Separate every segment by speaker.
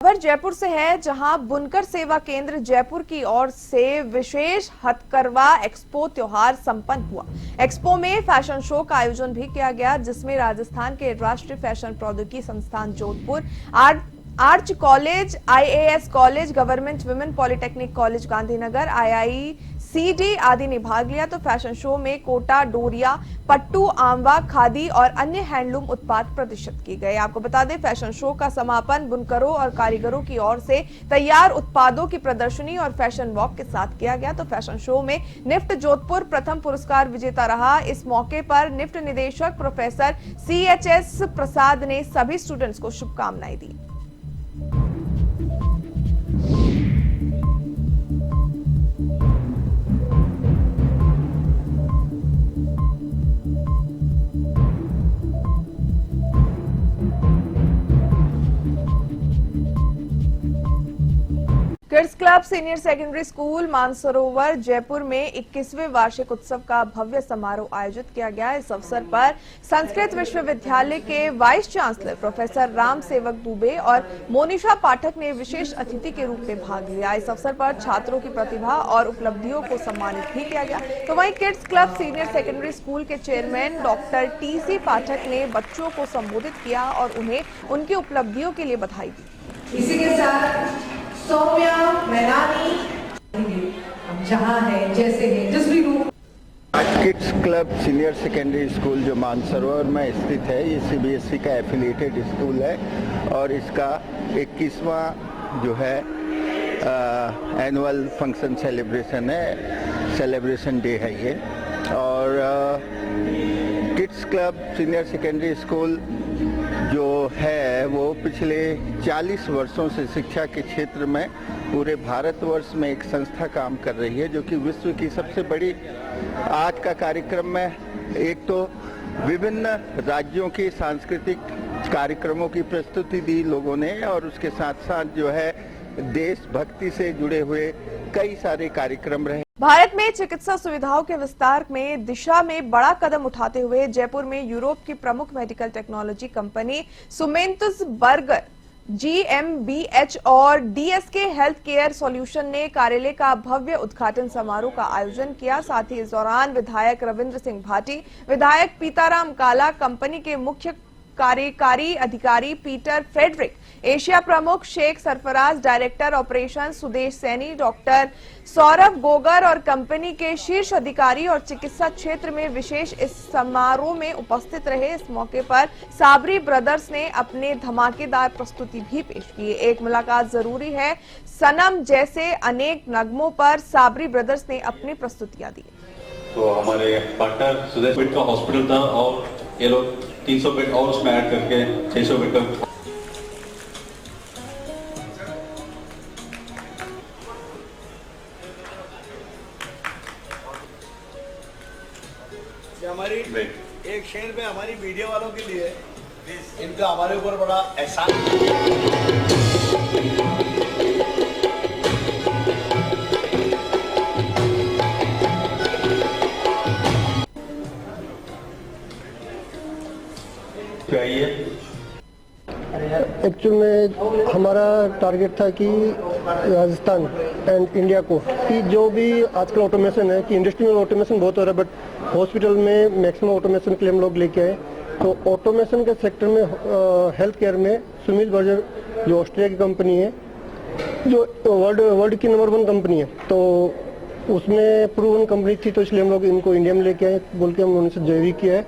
Speaker 1: खबर जयपुर से है, जहां बुनकर सेवा केंद्र जयपुर की ओर से विशेष हथकरघा एक्सपो त्योहार संपन्न हुआ। एक्सपो में फैशन शो का आयोजन भी किया गया, जिसमें राजस्थान के राष्ट्रीय फैशन प्रौद्योगिकी संस्थान Jodhpur, arch college, IAS college, government women polytechnic college Gandhinagar, IICD आदि ने भाग लिया। तो फैशन शो में कोटा, डोरिया, पट्टू, आंबा, खादी और अन्य हैंडलूम उत्पाद प्रदर्शित किए गए। आपको बता दें, फैशन शो का समापन बुनकरों और कारीगरों की ओर से तैयार उत्पादों की प्रदर्शनी और फैशन वॉक के साथ किया गया। तो फैशन शो में निफ्ट जोधपुर प्रथम पुरस्कार विजेता रहा। इस मौके पर निफ्ट निदेशक प्रोफेसर CHS प्रसाद ने सभी स्टूडेंट्स को शुभकामनाएं दी। Kids club senior secondary school Mansarovar Jaipur में 21वें वार्षिक उत्सव का भव्य समारोह आयोजित किया गया। इस अवसर पर संस्कृत विश्वविद्यालय के वाइस चांसलर प्रोफेसर राम सेवक दुबे और मोनिशा पाठक ने विशेष अतिथि के रूप में भाग लिया। इस अवसर पर छात्रों की प्रतिभा और उपलब्धियों को सम्मानित भी किया गया। तो वहीं kids club senior secondary school के चेयरमैन डॉक्टर TC पाठक ने बच्चों को संबोधित किया और उन्हें उनकी उपलब्धियों के लिए बधाई दी।
Speaker 2: इसी के साथ सौम्या, मैनानी, जहां है, जैसे है, जिस भी रूप।
Speaker 3: Kids club senior secondary school जो मानसरोवर में स्थित है, ये CBSE का एफिलिएटेड स्कूल है और इसका 21वां जो है एनुअल फंक्शन सेलिब्रेशन है, सेलिब्रेशन डे है ये। और kids club senior secondary school जो है वो पिछले 40 वर्षों से शिक्षा के क्षेत्र में पूरे भारतवर्ष में एक संस्था काम कर रही है, जो कि विश्व की सबसे बड़ी। आज का कार्यक्रम में एक तो विभिन्न राज्यों के सांस्कृतिक कार्यक्रमों की प्रस्तुति दी लोगों ने, और उसके साथ साथ जो है देशभक्ति से जुड़े हुए कई सारे कार्यक्रम रहे।
Speaker 1: भारत में चिकित्सा सुविधाओं के विस्तार में दिशा में बड़ा कदम उठाते हुए जयपुर में यूरोप की प्रमुख medical technology company Sumentus Berger GmbH और DSK हेल्थ केयर सॉल्यूशन ने कार्यालय का भव्य उद्घाटन समारोह का आयोजन किया। साथ ही इस दौरान विधायक रविंद्र सिंह भाटी, विधायक पीताराम काला, कंपनी के मुख्य कार्यकारी अधिकारी पीटर फ्रेडरिक, एशिया प्रमुख Sheikh Sarfaraz, director operation Sudesh Saini, doctor Saurabh Gogar और कंपनी के शीर्ष अधिकारी और चिकित्सा क्षेत्र में विशेष इस समारोह में उपस्थित रहे। इस मौके पर साबरी ब्रदर्स ने अपने धमाकेदार प्रस्तुति भी पेश की। एक मुलाकात जरूरी है, सनम जैसे अनेक नगमों पर साबरी ब्रदर्स ने अपनी प्रस्तुतियां दी।
Speaker 4: तो हमारे पार्टनर सुदेश बेड का हॉस्पिटल था और ये लोग 300 बेड और उसमें ऐड करके 600 बेड का।
Speaker 5: हमारी एक शेर में हमारी मीडिया वालों के लिए इनका हमारे ऊपर बड़ा एहसान।
Speaker 6: एक्चुअल में हमारा टारगेट था कि राजस्थान एंड इंडिया को कि जो भी आजकल ऑटोमेशन है कि इंडस्ट्री में ऑटोमेशन बहुत हो रहा है, बट हॉस्पिटल में मैक्सिमम ऑटोमेशन के लिए हम लोग लेके आए। तो ऑटोमेशन के सेक्टर में हेल्थ केयर में सुमित बर्गर जो ऑस्ट्रेलिया की कंपनी है, जो वर्ल्ड की नंबर 1 कंपनी है, तो उसमें प्रूवन कंपनी थी, तो इसलिए हम लोग इनको इंडिया में लेके आए बोल के हम उनसे जॉइन किया है।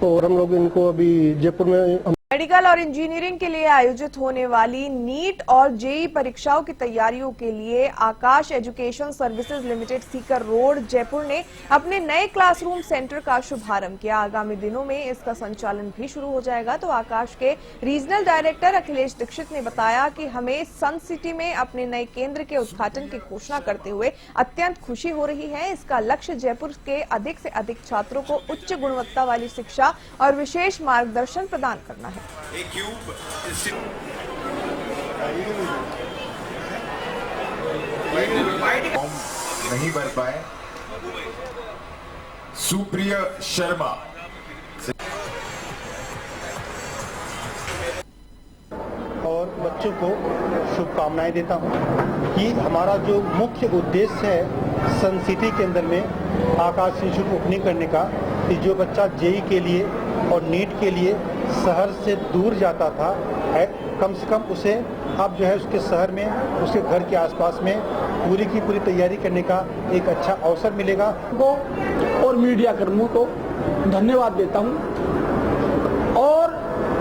Speaker 6: और हम लोग इनको अभी जयपुर में
Speaker 1: मेडिकल और इंजीनियरिंग के लिए आयोजित होने वाली नीट और JEE परीक्षाओं की तैयारियों के लिए Akash education services limited Sikar road Jaipur ने अपने नए क्लासरूम सेंटर का शुभारंभ किया। आगामी दिनों में इसका संचालन भी शुरू हो जाएगा। तो आकाश के रीजनल डायरेक्टर अखिलेश दीक्षित ने बताया कि हमें सन सिटी में अपने नए केंद्र के उद्घाटन की घोषणा करते हुए अत्यंत खुशी हो रही है। इसका लक्ष्य जयपुर के अधिक से अधिक छात्रों को उच्च गुणवत्ता वाली शिक्षा और विशेष मार्गदर्शन प्रदान करना है।
Speaker 7: नहीं भर पाए सुप्रिया शर्मा
Speaker 6: और बच्चों बच्चों को शुभकामनाएं देता हूं कि हमारा जो मुख्य उद्देश्य है सन सिटी के अंदर में आकाश इंस्टीट्यूट ओपनिंग करने का, कि जो बच्चा जेई के लिए और नीट के लिए शहर से दूर जाता था, कम से कम उसे अब जो है उसके शहर में, उसके घर के आसपास में पूरी की पूरी तैयारी करने का एक अच्छा अवसर मिलेगा।
Speaker 8: और मीडिया कर्मियों को धन्यवाद देता हूं और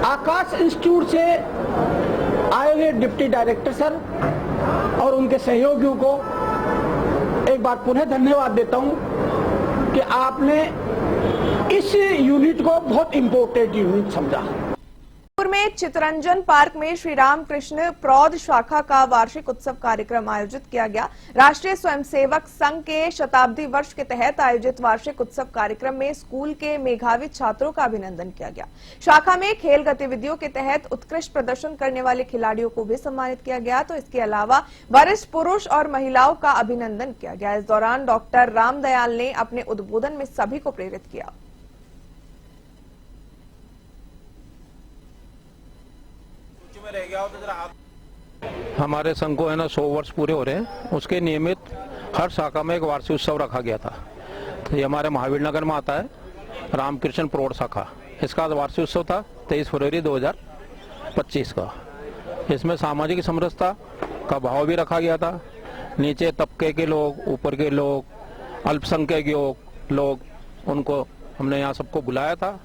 Speaker 8: आकाश इंस्टीट्यूट से आए हुए डिप्टी डायरेक्टर सर और उनके सहयोगियों को एक बार पुनः धन्यवाद देता हूं कि आपने इस यूनिट को बहुत इंपॉर्टेंट यूनिट समझा।
Speaker 1: में चितरंजन पार्क में श्री रामकृष्ण प्रौढ़ शाखा का वार्षिक उत्सव कार्यक्रम आयोजित किया गया। राष्ट्रीय स्वयंसेवक संघ के शताब्दी वर्ष के तहत आयोजित वार्षिक उत्सव कार्यक्रम में स्कूल के मेधावी छात्रों का अभिनंदन किया गया। शाखा में खेल गतिविधियों के तहत उत्कृष्ट प्रदर्शन करने वाले खिलाड़ियों को भी सम्मानित किया गया। तो इसके अलावा वरिष्ठ पुरुष और महिलाओं का अभिनंदन किया गया। इस दौरान डॉक्टर रामदयाल ने अपने उद्बोधन में सभी को प्रेरित किया।
Speaker 9: हमारे संघ को है ना 100 वर्ष पूरे हो रहे हैं, उसके नियमित हर शाखा में एक वार्षिक उत्सव रखा गया था। तो ये हमारे महावीर नगर में आता है रामकृष्ण प्रौढ़ शाखा, इसका वार्षिक उत्सव था 23 फरवरी 2025 का। इसमें सामाजिक समरसता का भाव भी रखा गया था। नीचे तबके के लोग, ऊपर के लोग, अल्पसंख्यक लोग, उनको हमने यहाँ सबको बुलाया था।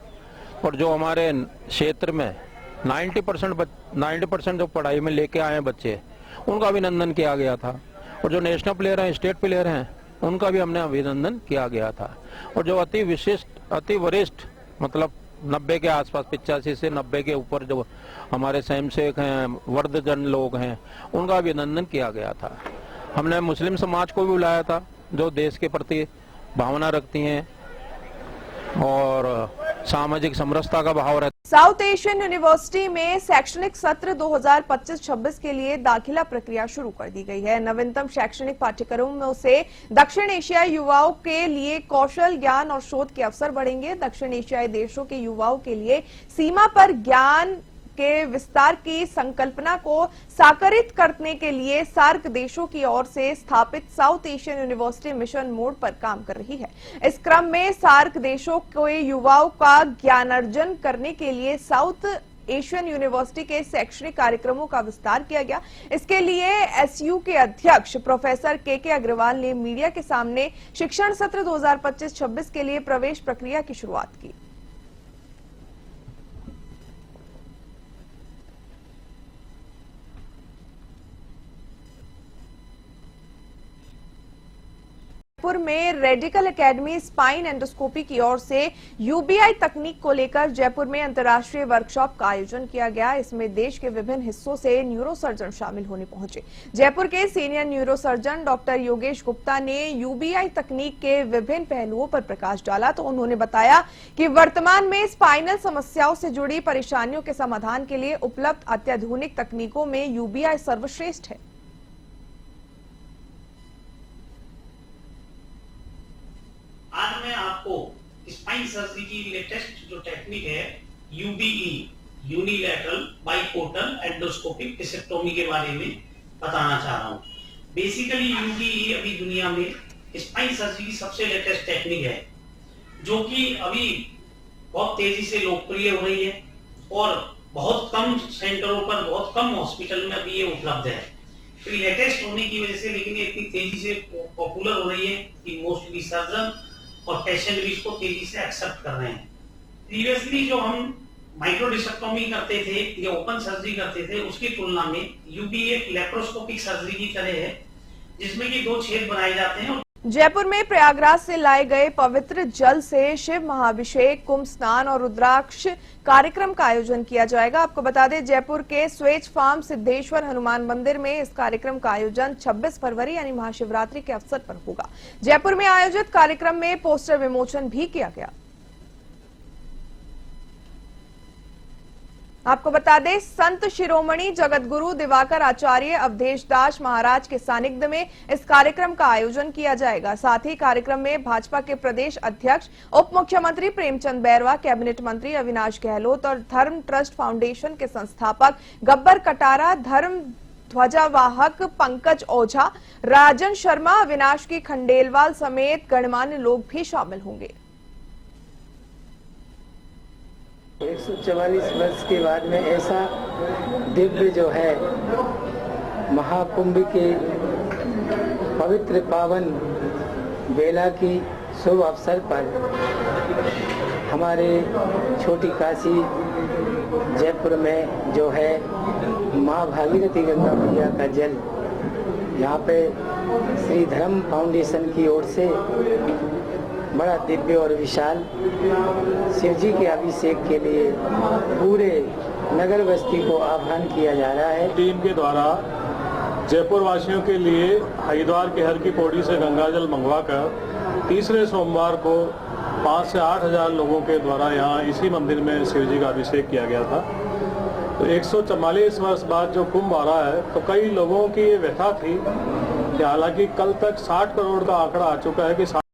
Speaker 9: और जो हमारे क्षेत्र में 90% जो पढ़ाई में लेके आए हैं बच्चे, उनका अभिनंदन किया गया था। और जो नेशनल प्लेयर हैं, स्टेट प्लेयर हैं, उनका भी हमने अभिनंदन किया गया था। और जो अति विशिष्ट, अति वरिष्ठ, मतलब 90 के आसपास, 85 से 90 के ऊपर जो हमारे स्वयंसेवक हैं, वर्धजन लोग हैं, उनका अभिनंदन किया गया था। हमने मुस्लिम समाज को भी बुलाया था, जो देश के प्रति भावना रखती हैं और सामाजिक समरसता का भाव रहता है।
Speaker 1: साउथ एशियन यूनिवर्सिटी में शैक्षणिक सत्र 2025-26 के लिए दाखिला प्रक्रिया शुरू कर दी गई है। नवीनतम शैक्षणिक पाठ्यक्रमों से दक्षिण एशियाई युवाओं के लिए कौशल, ज्ञान और शोध के अवसर बढ़ेंगे। दक्षिण एशियाई देशों के युवाओं के लिए सीमा पर ज्ञान के विस्तार की संकल्पना को साकारित करने के लिए सार्क देशों की ओर से स्थापित south Asian university mission mode पर काम कर रही है। इस क्रम में सार्क देशों के युवाओं का ज्ञानार्जन करने के लिए साउथ एशियन यूनिवर्सिटी के शैक्षणिक कार्यक्रमों का विस्तार किया गया। इसके लिए एसयू के अध्यक्ष प्रोफेसर के अग्रवाल ने मीडिया के सामने शिक्षण सत्र 2025-26 के लिए प्रवेश प्रक्रिया की शुरुआत की। जयपुर में रेडिकल एकेडमी स्पाइन एंडोस्कोपी की ओर से यूबीआई तकनीक को लेकर जयपुर में अंतर्राष्ट्रीय वर्कशॉप का आयोजन किया गया। इसमें देश के विभिन्न हिस्सों से न्यूरोसर्जन शामिल होने पहुंचे। जयपुर के senior neurosurgeon doctor Yogesh Gupta ने यूबीआई तकनीक के विभिन्न पहलुओं पर प्रकाश डाला। तो उन्होंने बताया कि वर्तमान में स्पाइनल समस्याओं से जुड़ी परेशानियों के समाधान के लिए उपलब्ध अत्याधुनिक तकनीकों में यूबीआई सर्वश्रेष्ठ है।
Speaker 10: आज मैं आपको स्पाइन सर्जरी की लेटेस्ट जो टेक्निक है यूबीई, यूनिलैटरल बाइपोर्टल एंडोस्कोपिक डिसेक्टोमी के बारे में बताना चाह रहा हूँ। बेसिकली यूबीई अभी दुनिया में स्पाइन सर्जरी की सबसे लेटेस्ट टेक्निक है, जो कि अभी बहुत तेजी से लोकप्रिय हो रही है और बहुत कम सेंटरों पर, बहुत कम हॉस्पिटल में अभी ये उपलब्ध है। तो लेटेस्ट होने की वजह से, लेकिन ये इतनी तेजी से पॉपुलर हो रही है कि मोस्टली सर्जन और पेशेंट भी इसको तेजी से एक्सेप्ट कर रहे हैं। प्रीवियसली जो हम माइक्रोडिसेक्टोमी करते थे या ओपन सर्जरी करते थे, उसकी तुलना में यूबीई एक लेप्रोस्कोपिक सर्जरी की तरह है, जिसमें कि 2 छेद बनाए जाते हैं।
Speaker 1: जयपुर में प्रयागराज से लाए गए पवित्र जल से शिव महाअभिषेक, कुंभ स्नान और रुद्राक्ष कार्यक्रम का आयोजन किया जाएगा। आपको बता दें, जयपुर के स्वेज फार्म सिद्धेश्वर हनुमान मंदिर में इस कार्यक्रम का आयोजन 26 फरवरी यानी महाशिवरात्रि के अवसर पर होगा। जयपुर में आयोजित कार्यक्रम में पोस्टर विमोचन भी किया गया। आपको बता दें, संत शिरोमणि जगतगुरु दिवाकर आचार्य अवधेश दास महाराज के सानिध्य में इस कार्यक्रम का आयोजन किया जाएगा। साथ ही कार्यक्रम में भाजपा के प्रदेश अध्यक्ष, उप मुख्यमंत्री प्रेमचंद बैरवा, कैबिनेट मंत्री अविनाश गहलोत और धर्म ट्रस्ट फाउंडेशन के संस्थापक गब्बर कटारा, धर्म ध्वजावाहक पंकज ओझा, राजन शर्मा, अविनाश की खंडेलवाल समेत गणमान्य लोग भी शामिल होंगे।
Speaker 11: 144 वर्ष के बाद में ऐसा दिव्य जो है महाकुंभ के पवित्र पावन बेला की शुभ अवसर पर हमारे छोटी काशी जयपुर में जो है माँ भागीरथी गंगा मैया का जल यहाँ पे श्री धर्म फाउंडेशन की ओर से बड़ा दिव्य और विशाल शिव जी के अभिषेक के लिए पूरे नगर बस्ती को आह्वान किया जा रहा है।
Speaker 12: टीम के द्वारा जयपुर वासियों के लिए हरिद्वार के हर की पौड़ी से गंगाजल मंगवाकर तीसरे सोमवार को 5 से 8 हज़ार लोगों के द्वारा यहाँ इसी मंदिर में शिव जी का अभिषेक किया गया था। तो 144 वर्ष बाद जो कुंभ आ रहा है, तो कई लोगों की ये व्यथा थी कि हालांकि कल तक 60 करोड़ का आंकड़ा आ चुका है कि